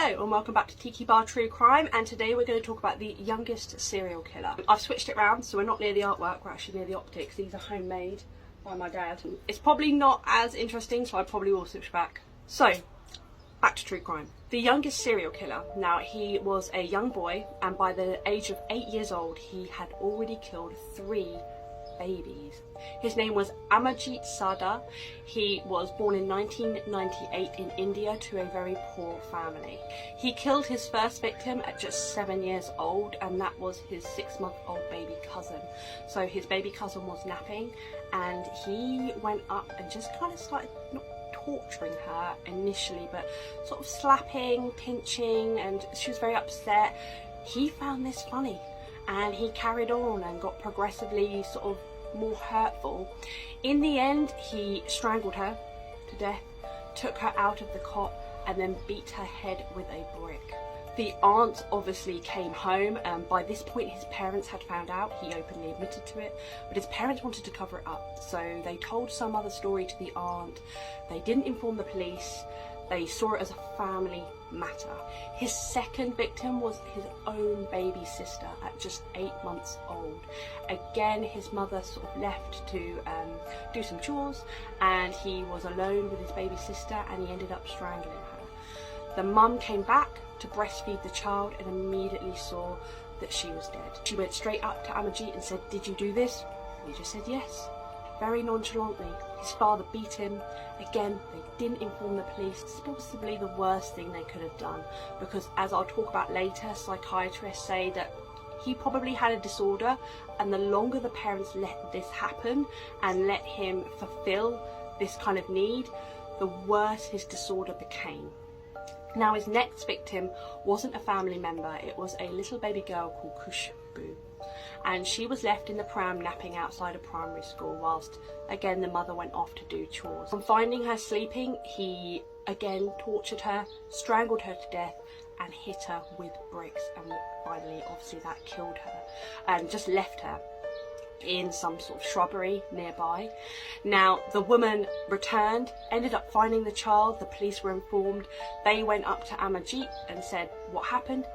Hello and welcome back to Tiki Bar True Crime, and today we're going to talk about the youngest serial killer. I've switched it round, so we're not near the artwork, we're actually near the optics. These are homemade by my dad. It's probably not as interesting, so I probably will switch back. So, back to true crime. The youngest serial killer. Now, he was a young boy, and by the age of 8 years old, he had already killed 3 babies. His name was Amarjeet Sada. He was born in 1998 in India to a very poor family. He killed his first victim at just 7 years old, and that was his 6-month-old baby cousin. So his baby cousin was napping, and he went up and just kind of started not torturing her initially, but sort of slapping, pinching, and she was very upset. He found this funny, and he carried on and got progressively sort of more hurtful. In the end, he strangled her to death, took her out of the cot, and then beat her head with a brick. The aunt obviously came home, and by this point his parents had found out. He openly admitted to it, but his parents wanted to cover it up, so they told some other story to the aunt. They didn't inform the police. They saw it as a family matter. His second victim was his own baby sister at just 8 months old. Again, his mother sort of left to do some chores, and he was alone with his baby sister, and he ended up strangling her. The mum came back to breastfeed the child and immediately saw that she was dead. She went straight up to Amarjeet and said, "Did you do this?" And he just said yes, very nonchalantly. His father beat him. Again, they didn't inform the police. It's possibly the worst thing they could have done, because as I'll talk about later, psychiatrists say that he probably had a disorder, and the longer the parents let this happen and let him fulfill this kind of need, the worse his disorder became. Now, his next victim wasn't a family member. It was a little baby girl called Khushbu, and she was left in the pram napping outside a primary school whilst again the mother went off to do chores. On finding her sleeping, he again tortured her, strangled her to death, and hit her with bricks, and finally obviously that killed her, and just left her in some sort of shrubbery nearby. Now, the woman returned, ended up finding the child. The police were informed. They went up to Amarjeet and said what happened.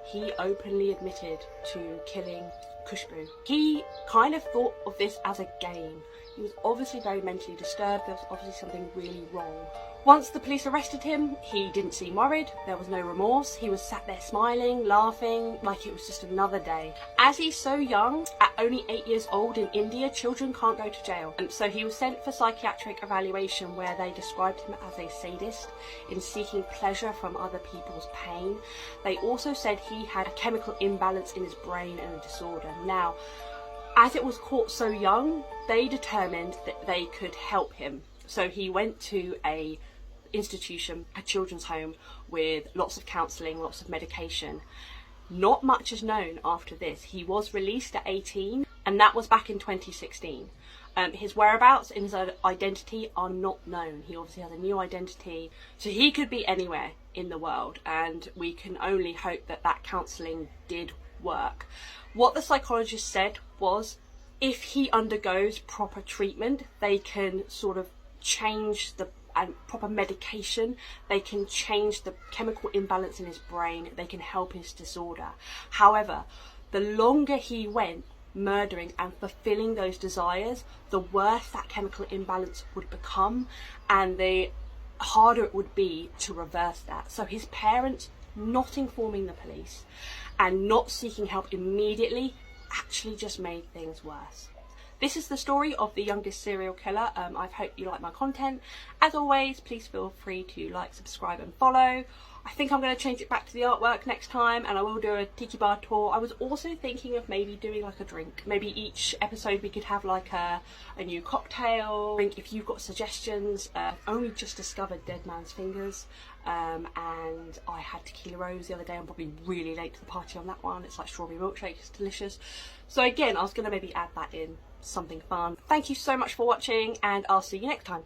He openly admitted to killing Khushbu. He kind of thought of this as a game. He was obviously very mentally disturbed. There was obviously something really wrong. Once the police arrested him, he didn't seem worried. There was no remorse. He was sat there smiling, laughing, like it was just another day. As he's so young, at only 8 years old in India, children can't go to jail. And so he was sent for psychiatric evaluation, where they described him as a sadist in seeking pleasure from other people's pain. They also said he had a chemical imbalance in his brain and a disorder. Now, as it was caught so young, they determined that they could help him. So he went to a institution, a children's home, with lots of counselling, lots of medication. Not much is known after this. He was released at 18, and that was back in 2016. His whereabouts and his identity are not known. He obviously has a new identity, so he could be anywhere in the world, and we can only hope that that counselling did work. What the psychologist said was, if he undergoes proper treatment, they can sort of change the proper medication, they can change the chemical imbalance in his brain, they can help his disorder. However, the longer he went murdering and fulfilling those desires, the worse that chemical imbalance would become, and the harder it would be to reverse that. So his parents not informing the police and not seeking help immediately actually just made things worse. This is the story of the youngest serial killer. I hope you like my content. As always, please feel free to like, subscribe and follow. I think I'm going to change it back to the artwork next time, and I will do a tiki bar tour. I was also thinking of maybe doing like a drink. Maybe each episode we could have like a new cocktail drink. If you've got suggestions. I've only just discovered Dead Man's Fingers, and I had tequila rose the other day. I'm probably really late to the party on that one. It's like strawberry milkshake, it's delicious. So again, I was going to maybe add that in, something fun. Thank you so much for watching, and I'll see you next time.